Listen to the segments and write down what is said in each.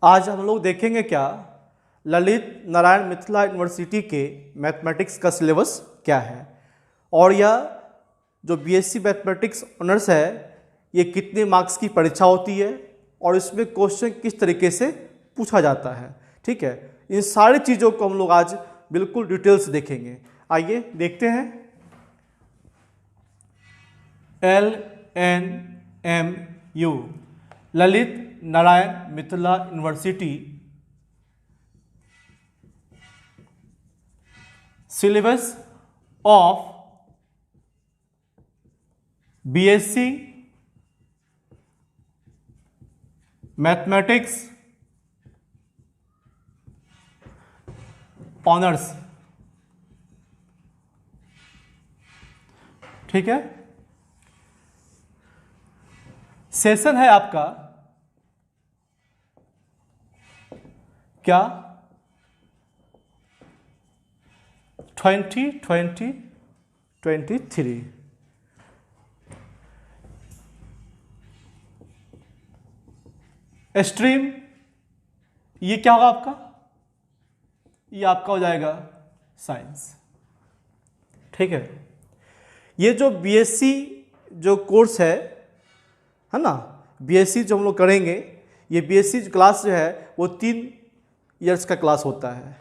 आज हम लोग देखेंगे क्या ललित नारायण मिथिला यूनिवर्सिटी के मैथमेटिक्स का सिलेबस क्या है और यह जो बीएससी मैथमेटिक्स ऑनर्स है ये कितने मार्क्स की परीक्षा होती है और इसमें क्वेश्चन किस तरीके से पूछा जाता है। ठीक है, इन सारी चीज़ों को हम लोग आज बिल्कुल डिटेल्स देखेंगे। आइए देखते हैं। LNMU Lalit Narayan Mithila university syllabus of BSc mathematics honours. ठीक है, सेशन है आपका क्या 2023। स्ट्रीम ये क्या होगा आपका, ये आपका हो जाएगा साइंस। ठीक है, ये जो बीएससी जो कोर्स है ना, बीएससी जो हम लोग करेंगे, ये बीएससी क्लास जो है वो 3 इयर्स का क्लास होता है।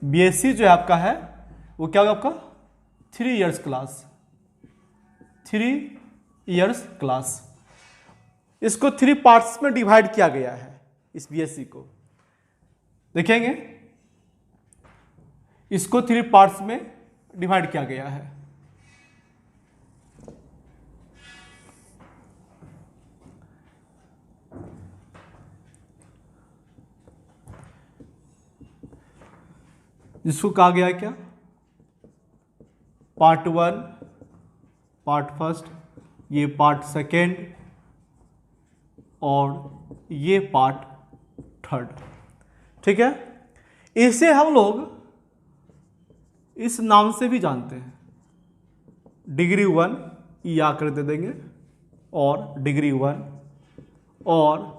बीएससी जो है आपका है वो क्या होगा आपका 3 इयर्स क्लास, 3 इयर्स क्लास। इसको 3 पार्ट्स में डिवाइड किया गया है। इस बीएससी को देखेंगे, इसको 3 पार्ट्स में डिवाइड किया गया है। जिसको कहा गया है क्या पार्ट 1, पार्ट फर्स्ट, ये पार्ट सेकेंड और ये पार्ट थर्ड। ठीक है, इसे हम लोग इस नाम से भी जानते हैं, डिग्री 1 ये आकर दे देंगे और डिग्री 1 और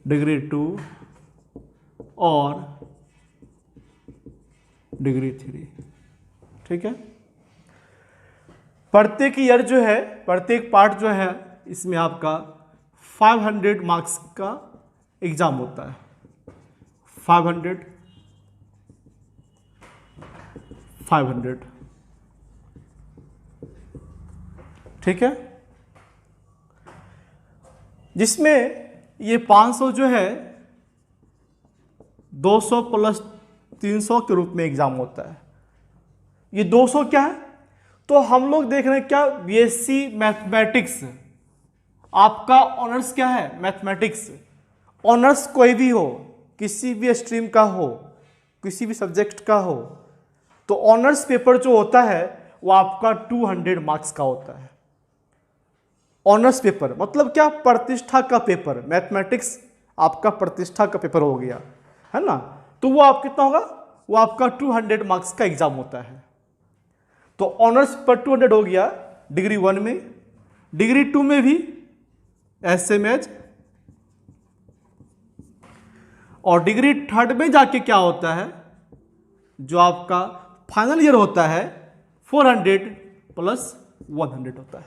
डिग्री 2 और डिग्री 3। ठीक है, प्रत्येक ईयर जो है, प्रत्येक पार्ट जो है इसमें आपका 500 मार्क्स का एग्जाम होता है। 500 ठीक है, जिसमें ये 500 जो है 200 प्लस 300 के रूप में एग्जाम होता है। ये 200 क्या है, तो हम लोग देख रहे हैं क्या बीएससी मैथमेटिक्स, आपका ऑनर्स क्या है मैथमेटिक्स। ऑनर्स कोई भी हो, किसी भी स्ट्रीम का हो, किसी भी सब्जेक्ट का हो, तो ऑनर्स पेपर जो होता है वो आपका 200 मार्क्स का होता है। ऑनर्स पेपर मतलब क्या, प्रतिष्ठा का पेपर। मैथमेटिक्स आपका प्रतिष्ठा का पेपर हो गया है ना, तो वो आप कितना होगा, वो आपका 200 मार्क्स का एग्जाम होता है। तो ऑनर्स पर 200 हो गया डिग्री 1 में, डिग्री 2 में भी एसएमएच, और डिग्री 3rd में जाके क्या होता है, जो आपका फाइनल ईयर होता है 400 प्लस 100 होता है।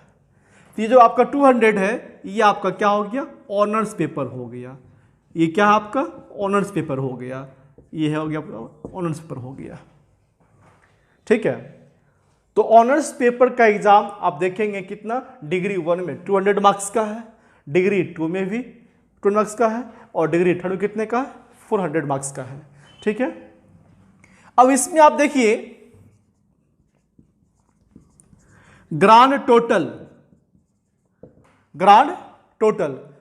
तो ये जो आपका 200 है ये आपका क्या हो गया, ऑनर्स पेपर हो गया। ये क्या है आपका ऑनर्स पेपर हो गया, ये हो गया ऑनर्स पेपर हो गया। ठीक है, तो ऑनर्स पेपर का एग्जाम आप देखेंगे कितना, डिग्री 1 में 200 मार्क्स का है, डिग्री 2 में भी 200 मार्क्स का है और डिग्री 3rd में कितने का है, 400 मार्क्स का है। ठीक है, अब इसमें आप देखिए ग्रांड टोटल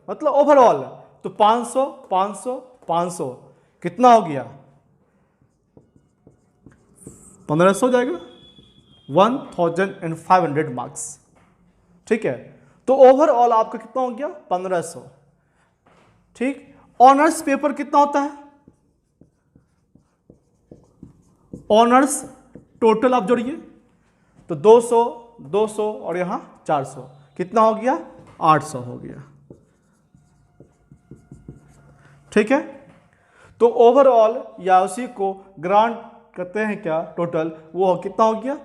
मतलब ओवरऑल, तो 500 500 500 कितना हो गया, 1500 जाएगा, 1500 मार्क्स। ठीक है, तो ओवरऑल आपका कितना हो गया 1500। ठीक, ऑनर्स पेपर कितना होता है, ऑनर्स टोटल आप जोड़िए तो 200 200 और यहां 400, कितना हो गया 800 हो गया। ठीक है, तो ओवरऑल या उसी को ग्रांट करते हैं क्या टोटल, वो कितना हो गया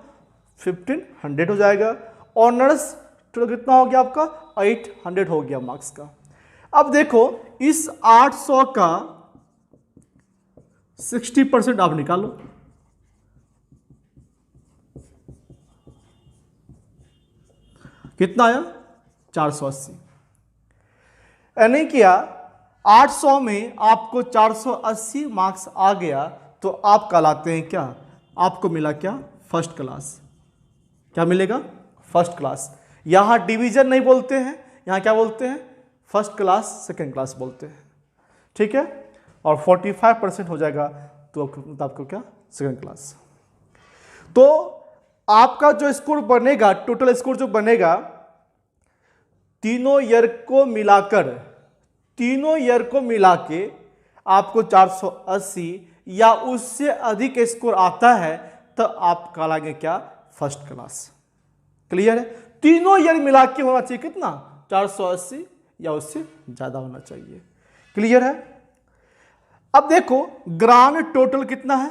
1500 हो जाएगा। ऑनर्स टोटल कितना हो गया आपका 800 हो गया मार्क्स का। अब देखो इस 800 का 60% आप निकालो, कितना आया 480। यानी क्या 800 में आपको 480 मार्क्स आ गया तो आप कहलाते हैं क्या, आपको मिला क्या फर्स्ट क्लास। क्या मिलेगा फर्स्ट क्लास। यहां डिवीजन नहीं बोलते हैं, यहां क्या बोलते हैं फर्स्ट क्लास सेकंड क्लास बोलते हैं। ठीक है, और 45% हो जाएगा तो आपको क्या सेकंड क्लास। तो आपका जो स्कोर बनेगा, टोटल स्कोर जो बनेगा तीनों ईयर को मिला के आपको 480 या उससे अधिक स्कोर आता है तो आप कहलाएंगे क्या फर्स्ट क्लास। क्लियर है, तीनों ईयर मिला के होना चाहिए कितना 480 या उससे ज्यादा होना चाहिए। क्लियर है। अब देखो ग्रांड टोटल कितना है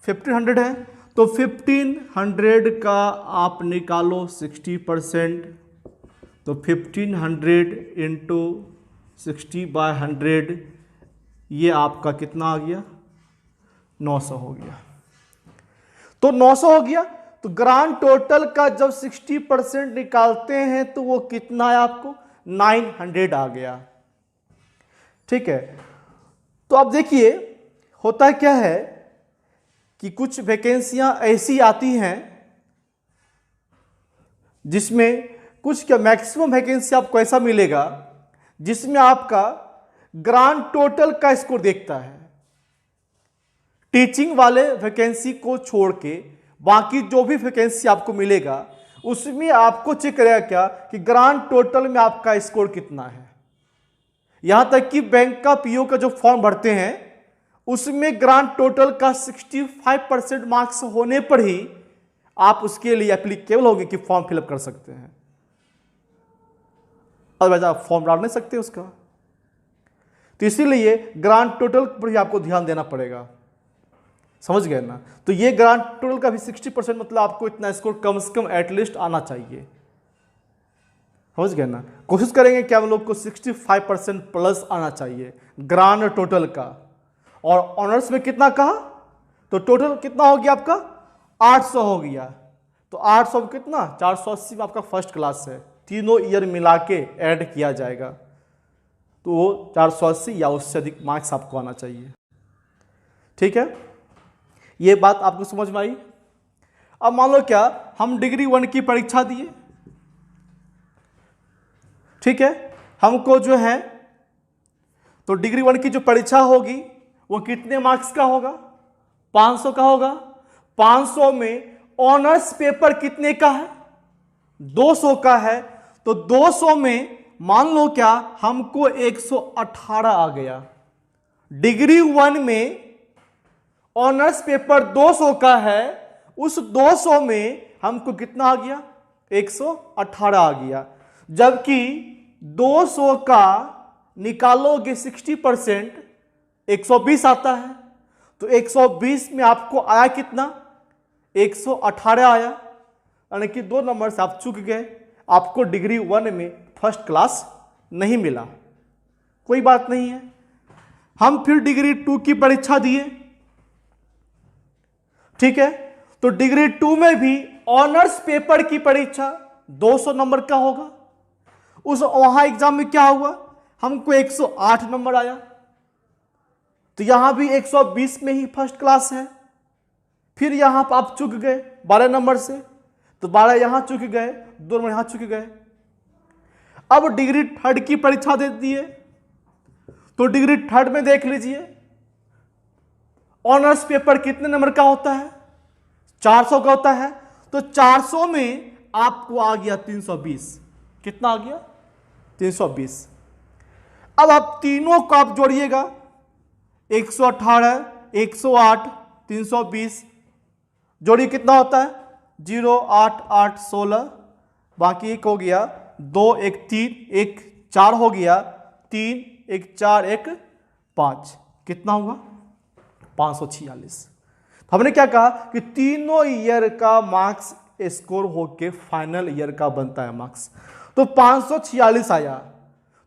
1500 है, तो 1500 का आप निकालो 60%, तो 1500 इंटू 60/100 ये आपका कितना आ गया 900 हो गया। तो 900 हो गया, तो ग्रांड टोटल का जब 60% निकालते हैं तो वो कितना है आपको 900 आ गया। ठीक है, तो अब देखिए होता क्या है कि कुछ वैकेंसियां ऐसी आती हैं जिसमें कुछ क्या मैक्सिमम वैकेंसी आपको ऐसा मिलेगा जिसमें आपका ग्रांड टोटल का स्कोर देखता है। टीचिंग वाले वैकेंसी को छोड़ के बाकी जो भी वैकेंसी आपको मिलेगा उसमें आपको चेक करेगा क्या कि ग्रांड टोटल में आपका स्कोर कितना है। यहां तक कि बैंक का पीओ का जो फॉर्म भरते हैं उसमें ग्रांड टोटल का 65% मार्क्स होने पर ही आप उसके लिए एप्लीकेबल होंगे कि फॉर्म फिलअप कर सकते हैं, अदरवाइज आप फॉर्म डाल नहीं सकते उसका। तो इसीलिए ग्रांड टोटल पर ही आपको ध्यान देना पड़ेगा। समझ गए ना। तो ये ग्रांड टोटल का भी 60% मतलब आपको इतना स्कोर कम से कम एटलीस्ट आना चाहिए। समझ गए ना। कोशिश करेंगे कि हम लोग को 65% प्लस आना चाहिए ग्रांड टोटल का। और ऑनर्स में कितना कहा, तो टोटल कितना हो गया आपका 800 हो गया, तो 800 में कितना 480 में आपका फर्स्ट क्लास है। तीनों ईयर मिला के ऐड किया जाएगा तो वो 480 या उससे अधिक मार्क्स आपको आना चाहिए। ठीक है, ये बात आपको समझ में आई। अब मान लो क्या हम डिग्री 1 की परीक्षा दिए, ठीक है, हमको जो है तो डिग्री 1 की जो परीक्षा होगी वो कितने मार्क्स का होगा 500 का होगा। 500 में ऑनर्स पेपर कितने का है 200 का है, तो 200 में मान लो क्या हमको 118 आ गया। डिग्री 1 में ऑनर्स पेपर 200 का है, उस 200 में हमको कितना आ गया 118 आ गया। जबकि 200 का निकालोगे 60% 120 आता है, तो 120 में आपको आया कितना 118 आया, यानी कि 2 नंबर से आप चूक गए। आपको डिग्री 1 में फर्स्ट क्लास नहीं मिला, कोई बात नहीं है। हम फिर डिग्री 2 की परीक्षा दिए, ठीक है, तो डिग्री 2 में भी ऑनर्स पेपर की परीक्षा 200 नंबर का होगा। उस वहां एग्जाम में क्या हुआ हमको 108 नंबर आया, तो यहां भी 120 में ही फर्स्ट क्लास है। फिर यहां पर आप चूक गए 12 नंबर से, तो 12 यहां चूक गए, 2 नंबर यहां चूक गए। अब डिग्री 3rd की परीक्षा दे दिए, तो डिग्री 3rd में देख लीजिए ऑनर्स पेपर कितने नंबर का होता है 400 का होता है, तो 400 में आपको आ गया 320। कितना आ गया 320। अब आप तीनों को आप जोड़िएगा 118 108 320 जोड़िए कितना होता है 0 8 8 16, बाकी एक हो गया 2 1 3 1 4 हो गया, 3 1 4 1 5, कितना हुआ 546। तो हमने क्या कहा कि तीनों ईयर का मार्क्स स्कोर होके फाइनल ईयर का बनता है मार्क्स। तो 546 आया।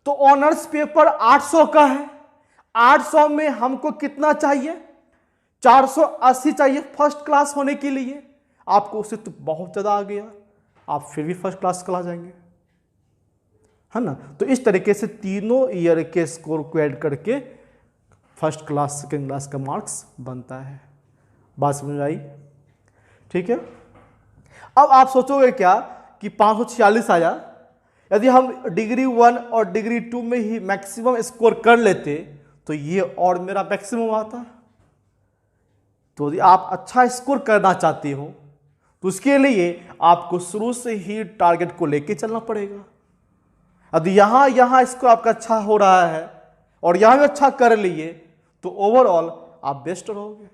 तो ऑनर्स पेपर 800 का है, 800 में हमको कितना चाहिए, 480 चाहिए फर्स्ट क्लास होने के लिए। आपको उससे तो बहुत ज्यादा आ गया, आप फिर भी फर्स्ट क्लास चला जाएंगे, है ना। तो इस तरीके से तीनों ईयर के स्कोर को ऐड करके फर्स्ट क्लास सेकेंड क्लास का मार्क्स बनता है। बात समझ आई? ठीक है। अब आप सोचोगे क्या कि 546 आया, यदि हम डिग्री 1 और डिग्री 2 में ही मैक्सिमम स्कोर कर लेते तो ये और मेरा मैक्सिमम आता। तो यदि आप अच्छा स्कोर करना चाहते हो तो उसके लिए आपको शुरू से ही टारगेट को लेके चलना पड़ेगा। यदि यहां स्कोर आपका अच्छा हो रहा है और यहां भी अच्छा कर लिए तो ओवरऑल आप बेस्ट रहोगे।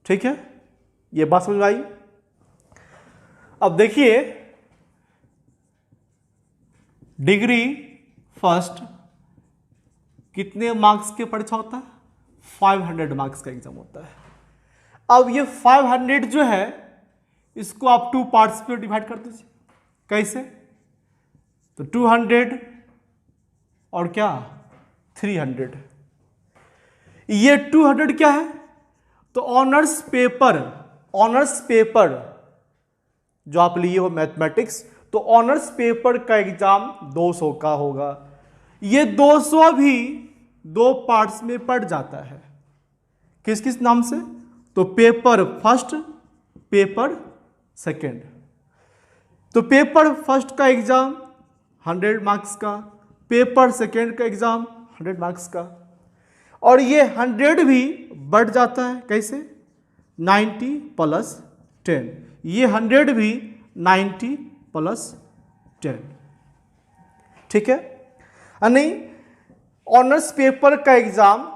ठीक है, ये बात समझ में आई? अब देखिए, डिग्री फर्स्ट कितने मार्क्स के परीक्षा होता है, 500 मार्क्स का एग्जाम होता है। अब ये 500 जो है इसको आप 2 पार्ट्स में डिवाइड कर दीजिए। कैसे? तो 200 और क्या 300। ये 200 क्या है, तो ऑनर्स पेपर जो आप लिए हो मैथमेटिक्स, तो ऑनर्स पेपर का एग्जाम 200 का होगा। ये 200 भी 2 पार्ट्स में पड़ जाता है। किस किस नाम से? तो पेपर फर्स्ट, पेपर सेकेंड। तो पेपर फर्स्ट का एग्जाम 100 मार्क्स का, पेपर सेकेंड का एग्जाम 100 मार्क्स का। और ये 100 भी बढ़ जाता है। कैसे? 90 + 10। ये 100 भी 90 + 10। ठीक है, यानी ऑनर्स पेपर का एग्जाम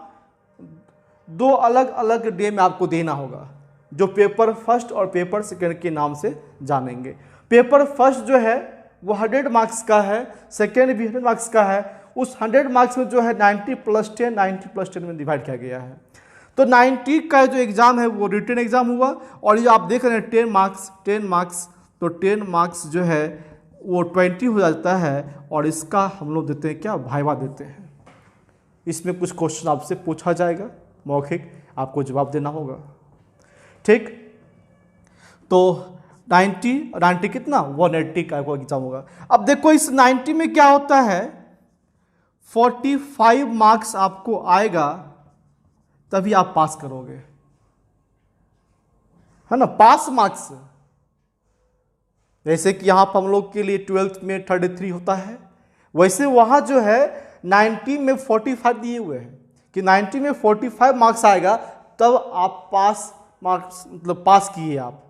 2 अलग अलग डे में आपको देना होगा, जो पेपर फर्स्ट और पेपर सेकेंड के नाम से जानेंगे। पेपर फर्स्ट जो है वो 100 मार्क्स का है, सेकेंड भी 100 मार्क्स का है। उस 100 मार्क्स में जो है 90 + 10, 90 + 10 में डिवाइड किया गया है। तो 90 का जो एग्जाम है वो रिटन एग्जाम हुआ। और ये आप देख रहे हैं 10 मार्क्स, तो 10 मार्क्स जो है वो 20 हो जाता है। और इसका हम लोग देते हैं क्या, वाइवा देते हैं। इसमें कुछ क्वेश्चन आपसे पूछा जाएगा मौखिक, आपको जवाब देना होगा। ठीक, तो 90 कितना 180 का एग्जाम होगा। अब देखो इस 90 में क्या होता है, 45 मार्क्स आपको आएगा तभी आप पास करोगे, है ना। पास मार्क्स जैसे कि यहां पर हम लोग के लिए 12th में 33 होता है, वैसे वहां जो है 90 में 45 दिए हुए हैं कि 90 में 45 मार्क्स आएगा तब आप पास मार्क्स, मतलब पास किए आप,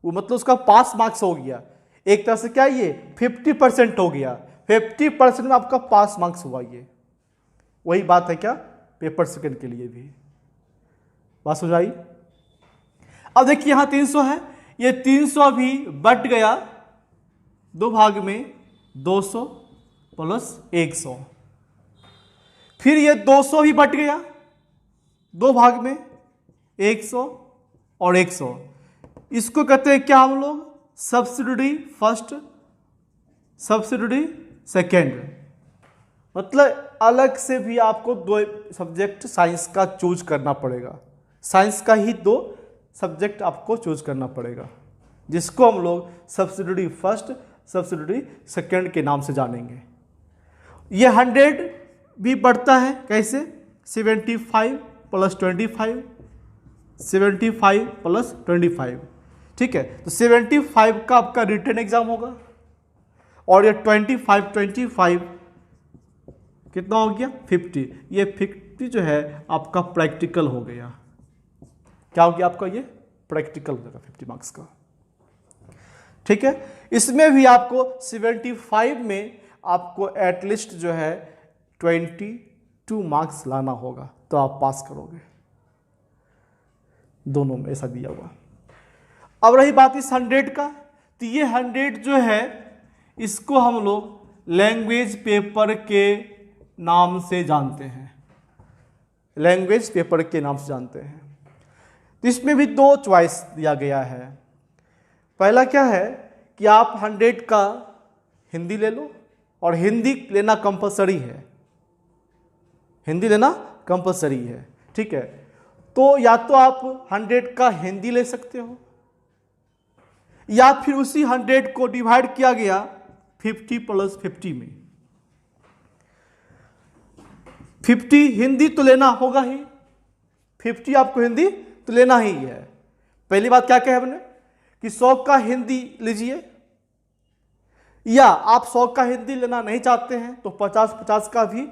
वो मतलब उसका पास मार्क्स हो गया। एक तरह से क्या ये 50% हो गया, 50% में आपका पास मार्क्स हुआ। ये वही बात है क्या पेपर सेकंड के लिए भी। बात समझ आई? अब देखिए यहां 300 है, ये 300 भी बढ़ गया 2 भाग में, 200 + 100। फिर ये 200 भी बढ़ गया 2 भाग में, 100 और 100। इसको कहते हैं क्या हम लोग, सब्सिडियरी फर्स्ट, सब्सिडियरी सेकेंड। मतलब अलग से भी आपको 2 सब्जेक्ट साइंस का चूज करना पड़ेगा। साइंस का ही 2 सब्जेक्ट आपको चूज करना पड़ेगा, जिसको हम लोग सब्सिडियरी फर्स्ट, सब्सिडियरी सेकेंड के नाम से जानेंगे। ये 100 भी बढ़ता है कैसे, 75 + 25, 75 + 25। ठीक है, तो 75 का आपका रिटन एग्जाम होगा। और ये 25 कितना हो गया 50। ये 50 जो है आपका प्रैक्टिकल हो गया। क्या हो गया आपका, ये प्रैक्टिकल हो जाएगा 50 मार्क्स का। ठीक है, इसमें भी आपको 75 में आपको एटलीस्ट जो है 22 मार्क्स लाना होगा तो आप पास करोगे। दोनों में ऐसा दिया हुआ। अब रही बात इस 100 का, तो ये 100 जो है इसको हम लोग लैंग्वेज पेपर के नाम से जानते हैं, लैंग्वेज पेपर के नाम से जानते हैं। तो इसमें भी दो चॉइस दिया गया है। पहला क्या है कि आप 100 का हिंदी ले लो, और हिंदी लेना कंपलसरी है, हिंदी लेना कंपलसरी है, ठीक है। तो या तो आप 100 का हिंदी ले सकते हो, या फिर उसी 100 को डिवाइड किया गया 50 + 50 में। 50 हिंदी तो लेना होगा ही, 50 आपको हिंदी तो लेना ही है। पहली बात क्या कहे हमने कि 100 का हिंदी लीजिए, या आप 100 का हिंदी लेना नहीं चाहते हैं तो 50-50 का भी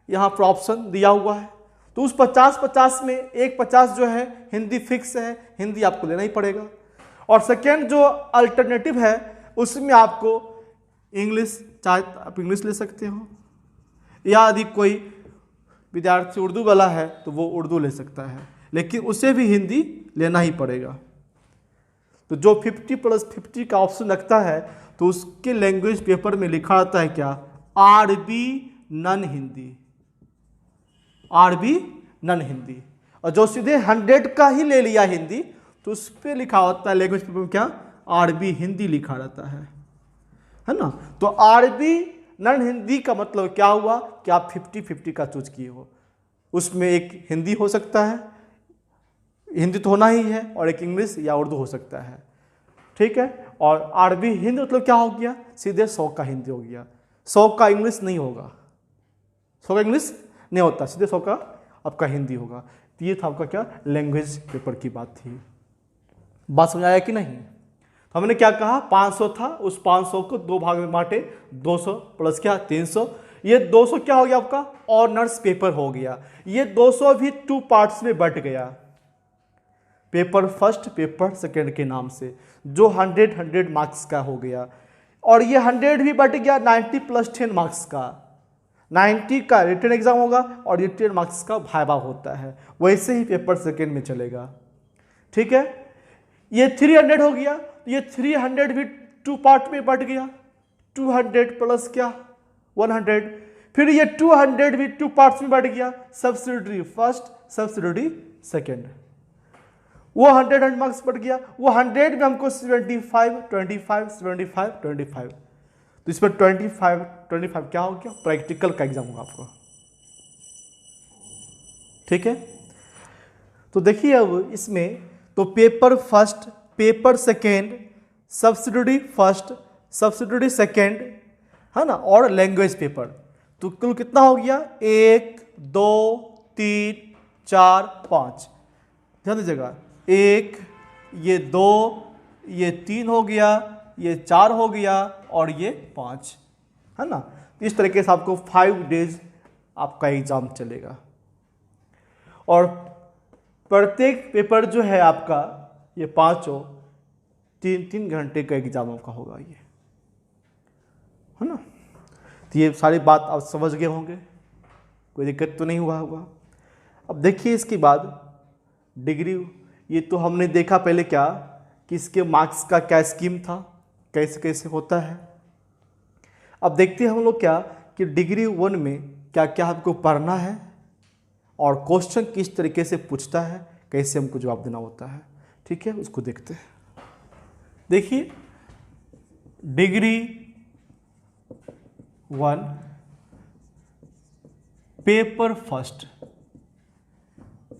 यहाँ पर ऑप्शन दिया हुआ है। तो उस 50-50 में एक 50 जो है हिंदी फिक्स है, हिंदी आपको लेना ही पड़ेगा। और सेकेंड जो अल्टरनेटिव है उसमें आपको इंग्लिश, चाहे आप इंग्लिश ले सकते हो, या यदि कोई विद्यार्थी उर्दू वाला है तो वो उर्दू ले सकता है, लेकिन उसे भी हिंदी लेना ही पड़ेगा। तो जो 50 + 50 का ऑप्शन लगता है तो उसके लैंग्वेज पेपर में लिखा आता है क्या, RB non Hindi, RB non Hindi. और जो सीधे 100 का ही ले लिया हिंदी तो उस पर लिखा होता है लैंग्वेज पेपर में क्या, आरबी हिंदी लिखा रहता है ना। तो आरबी नॉन हिंदी का मतलब क्या हुआ कि आप 50-50 का चूज किए हो, उसमें एक हिंदी हो सकता है, हिंदी तो होना ही है, और एक इंग्लिश या उर्दू हो सकता है, ठीक है। और आरबी हिंदी मतलब क्या हो गया, सीधे 100 का हिंदी हो गया, 100 का इंग्लिश नहीं होगा, 100 का इंग्लिश नहीं होता, सीधे 100 का आपका हिंदी होगा। तो ये था आपका क्या, लैंग्वेज पेपर की बात थी। बात समझ आया कि नहीं। तो हमने क्या कहा, 500 था, उस 500 को दो भाग में बांटे, 200 प्लस क्या 300, ये 200 क्या हो गया आपका ऑनर्स पेपर हो गया। ये 200 भी 2 पार्ट्स में बट गया, पेपर फर्स्ट पेपर सेकेंड के नाम से, जो 100 मार्क्स का हो गया। और ये 100 भी बट गया 90 + 10 मार्क्स का, 90 का रिटन एग्जाम होगा और ये 10 मार्क्स का वाइवा होता है, वैसे ही पेपर सेकेंड में चलेगा, ठीक है। ये 300 हो गया, ये 300 भी 2 पार्ट में बट गया, 200 प्लस क्या 100, फिर ये 200 भी 2 पार्ट्स में बट गया, सब्सिडियरी फर्स्ट सब्सिडियरी सेकेंड, वो 100 मार्क्स बढ़ गया, वो 100 में हमको 75 25 75 25, तो इसमें 25 क्या हो गया, प्रैक्टिकल का एग्जाम होगा आपको, ठीक है। तो देखिए अब इसमें तो paper first, paper second, subsidiary first, subsidiary second, है ना, और लैंग्वेज पेपर, तो कुल कितना हो गया 1 2 3 4 5, ध्यान दीजिएगा, 1 ये 2 ये 3 हो गया, ये 4 हो गया और ये 5, है ना। इस तरीके से आपको 5 डेज आपका एग्जाम चलेगा, और प्रत्येक पेपर जो है आपका ये 5 3 घंटे का एग्जाम आपका होगा, ये है ना। तो ये सारी बात आप समझ गए होंगे, कोई दिक्कत तो नहीं हुआ होगा। अब देखिए इसके बाद डिग्री, ये तो हमने देखा पहले क्या कि इसके मार्क्स का क्या स्कीम था, कैसे कैसे होता है। अब देखते हैं हम लोग क्या कि डिग्री 1 में क्या क्या हमको पढ़ना है और क्वेश्चन किस तरीके से पूछता है, कैसे हमको जवाब देना होता है, ठीक है, उसको देखते हैं। देखिए डिग्री 1 पेपर फर्स्ट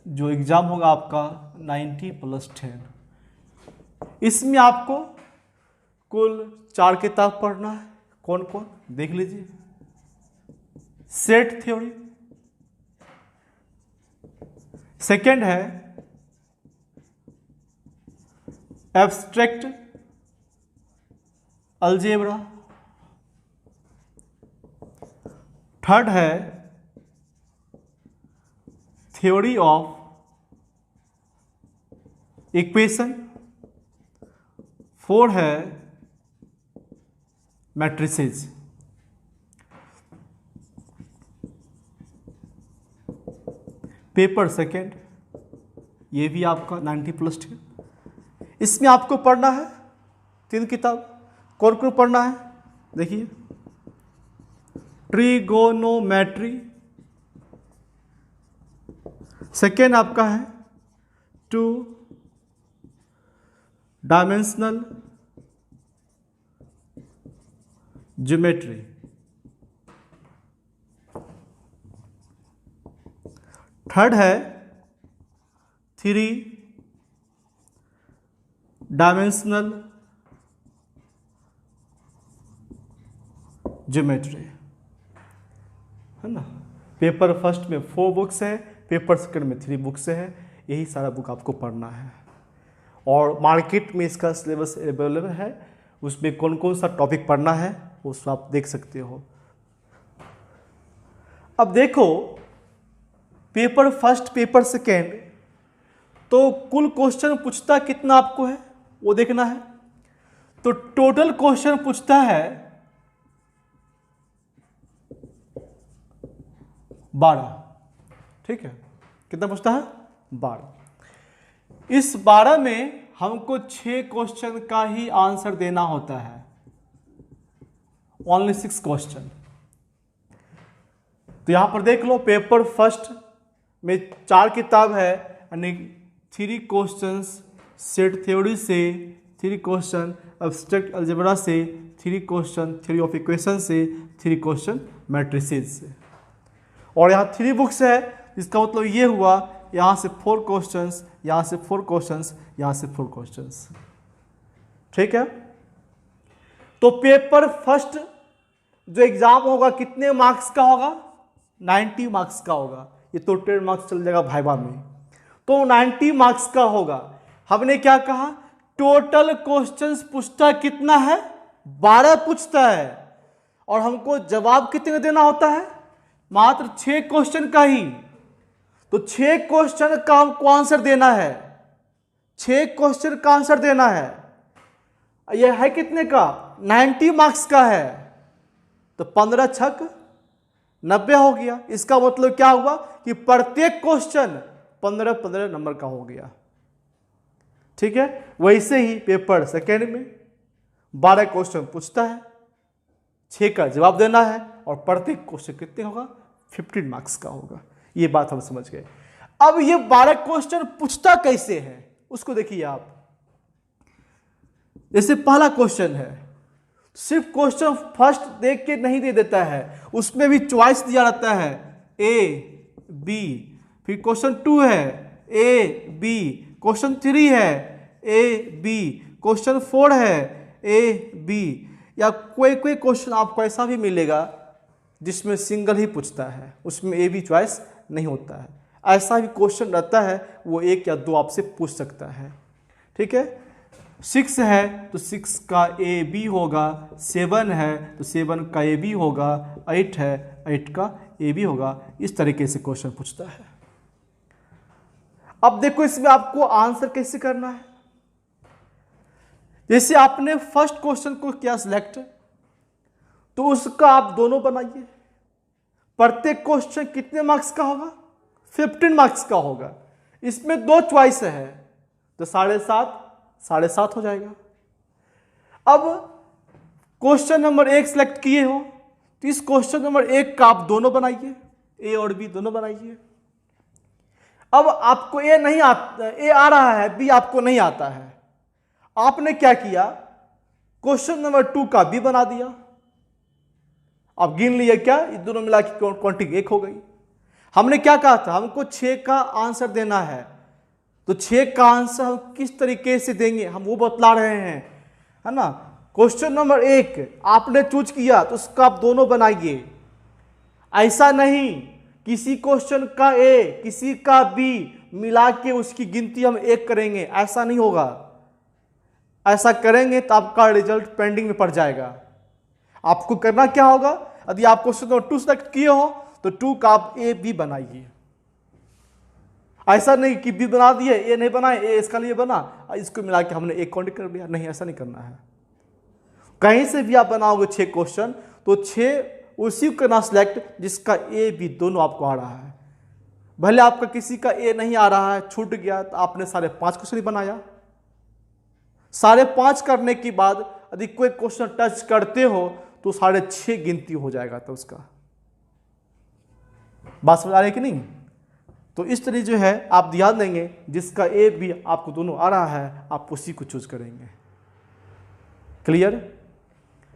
जो एग्जाम होगा आपका 90 + 10, इसमें आपको कुल 4 किताब पढ़ना है। कौन कौन देख लीजिए, सेट थ्योरी, सेकेंड है एब्स्ट्रैक्ट अलजेब्रा, थर्ड है थ्योरी ऑफ इक्वेशन, फोर है मैट्रिसेस। पेपर सेकेंड ये भी आपका 90 + 10, इसमें आपको पढ़ना है 3 किताब। कौन कौन पढ़ना है, देखिए ट्रिगोनोमेट्री। सेकेंड आपका है 2 डायमेंशनल ज्योमेट्री। थर्ड है 3 डायमेंशनल ज्योमेट्री, है ना। पेपर फर्स्ट में 4 बुक्स है, पेपर सेकंड में 3 बुक्स है। यही सारा बुक आपको पढ़ना है और मार्केट में इसका सिलेबस अवेलेबल है, उसमें कौन कौन सा टॉपिक पढ़ना है वो सब आप देख सकते हो। अब देखो पेपर फर्स्ट पेपर सेकेंड तो कुल क्वेश्चन पूछता कितना आपको है वो देखना है। तो टोटल क्वेश्चन पूछता है 12, ठीक है। कितना पूछता है? 12। इस 12 में हमको 6 क्वेश्चन का ही आंसर देना होता है, ओनली 6 क्वेश्चन। तो यहां पर देख लो पेपर फर्स्ट में 4 किताब है, यानी 3 क्वेश्चंस सेट थ्योरी से, 3 क्वेश्चन एब्स्ट्रैक्ट अलजेब्रा से, 3 क्वेश्चन थ्योरी ऑफ इक्वेशन से, 3 क्वेश्चन मैट्रिसेस से। और यहाँ 3 बुक्स है, इसका मतलब ये हुआ यहाँ से 4 क्वेश्चंस, यहाँ से 4 क्वेश्चंस, यहाँ से 4 क्वेश्चंस, ठीक है। तो पेपर फर्स्ट जो एग्जाम होगा कितने मार्क्स का होगा? 90 मार्क्स का होगा। ये तो 10 मार्क्स चल जाएगा भाइबा में, तो 90 मार्क्स का होगा। हमने क्या कहा? टोटल क्वेश्चंस पूछता कितना है? 12 पूछता है और हमको जवाब कितने देना होता है? मात्र 6 क्वेश्चन का ही। तो 6 क्वेश्चन का हमको आंसर देना है, 6 क्वेश्चन का आंसर देना है। यह है कितने का? 90 मार्क्स का है। तो 15 छक 90 हो गया। इसका मतलब क्या हुआ कि प्रत्येक क्वेश्चन 15-15 नंबर का हो गया, ठीक है। वैसे ही पेपर सेकेंड में 12 क्वेश्चन पूछता है, 6 का जवाब देना है और प्रत्येक क्वेश्चन कितने होगा? 15 मार्क्स का होगा। ये बात हम समझ गए। अब ये 12 क्वेश्चन पूछता कैसे है उसको देखिए आप। जैसे पहला क्वेश्चन है, सिर्फ क्वेश्चन फर्स्ट देख के नहीं दे देता है, उसमें भी चॉइस दिया रहता है ए बी। फिर क्वेश्चन 2 है ए बी, क्वेश्चन 3 है ए बी, क्वेश्चन 4 है ए बी। या कोई कोई क्वेश्चन आपको ऐसा भी मिलेगा जिसमें सिंगल ही पूछता है, उसमें ए बी चॉइस नहीं होता है। ऐसा भी क्वेश्चन रहता है, वो 1 या 2 आपसे पूछ सकता है, ठीक है। 6 है तो 6 का ए बी होगा, 7 है तो 7 का ए बी होगा, 8 है 8 का ए बी होगा। इस तरीके से क्वेश्चन पूछता है। अब देखो इसमें आपको आंसर कैसे करना है। जैसे आपने फर्स्ट क्वेश्चन को किया सिलेक्ट, तो उसका आप दोनों बनाइए। प्रत्येक क्वेश्चन कितने मार्क्स का होगा? 15 मार्क्स का होगा। इसमें 2 चॉइस है तो 7.5 हो जाएगा। अब क्वेश्चन नंबर 1 सेलेक्ट किए हो तो इस क्वेश्चन नंबर 1 का आप दोनों बनाइए, ए और बी दोनों बनाइए। अब आपको ए नहीं आता, ए आ रहा है, बी आपको नहीं आता है। आपने क्या किया? क्वेश्चन नंबर 2 का बी बना दिया। आप गिन लिया क्या? ये दोनों मिला के क्वांटिटी 1 हो गई। हमने क्या कहा था? हमको 6 का आंसर देना है, तो 6 का आंसर हम किस तरीके से देंगे हम वो बतला रहे हैं, है ना। क्वेश्चन नंबर 1 आपने चूज किया तो उसका आप दोनों बनाइए। ऐसा नहीं किसी क्वेश्चन का ए किसी का बी मिला के उसकी गिनती हम 1 करेंगे, ऐसा नहीं होगा। ऐसा करेंगे तो आपका रिजल्ट पेंडिंग में पड़ जाएगा। आपको करना क्या होगा? यदि आप क्वेश्चन नंबर 2 सेलेक्ट किए हो तो 2 का आप ए बी बनाइए। ऐसा नहीं कि बी बना दिए ए नहीं बनाए, ए इसका लिए बना, इसको मिला के हमने एक काउंट कर दिया, नहीं ऐसा नहीं करना है। कहीं से भी आप बनाओगे 6 क्वेश्चन तो 6 उसी को करना सिलेक्ट जिसका ए बी दोनों आपको आ रहा है। भले आपका किसी का ए नहीं आ रहा है, छूट गया, तो आपने 5.5 क्वेश्चन ही बनाया। 5.5 करने के बाद यदि कोई क्वेश्चन टच करते हो तो 6.5 गिनती हो जाएगा तो उसका। बात समझ आ रही है कि नहीं? तो इस तरह जो है आप ध्यान देंगे, जिसका ए बी आपको दोनों आ रहा है आप उसी को चूज करेंगे। क्लियर?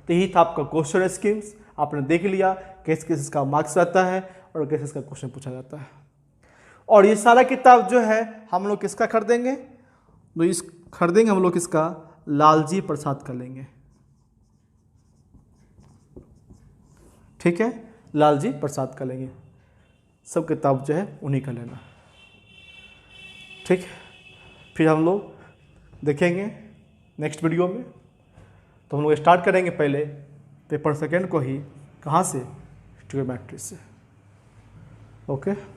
तो यही था आपका क्वेश्चन स्कीम्स। आपने देख लिया किस किस का मार्क्स रहता है और किस किस का क्वेश्चन पूछा जाता है। और ये सारा किताब जो है हम लोग किसका खरीदेंगे? तो इस खरीदेंगे हम लोग किसका? लालजी प्रसाद का लेंगे। ठीक है, लालजी प्रसाद का लेंगे। सब किताब जो है उन्हीं का लेना। ठीक है, फिर हम लोग देखेंगे नेक्स्ट वीडियो में। तो हम लोग स्टार्ट करेंगे पहले पेपर सेकेंड को ही, कहाँ से? ट्रिग्नोमेट्री से। ओके।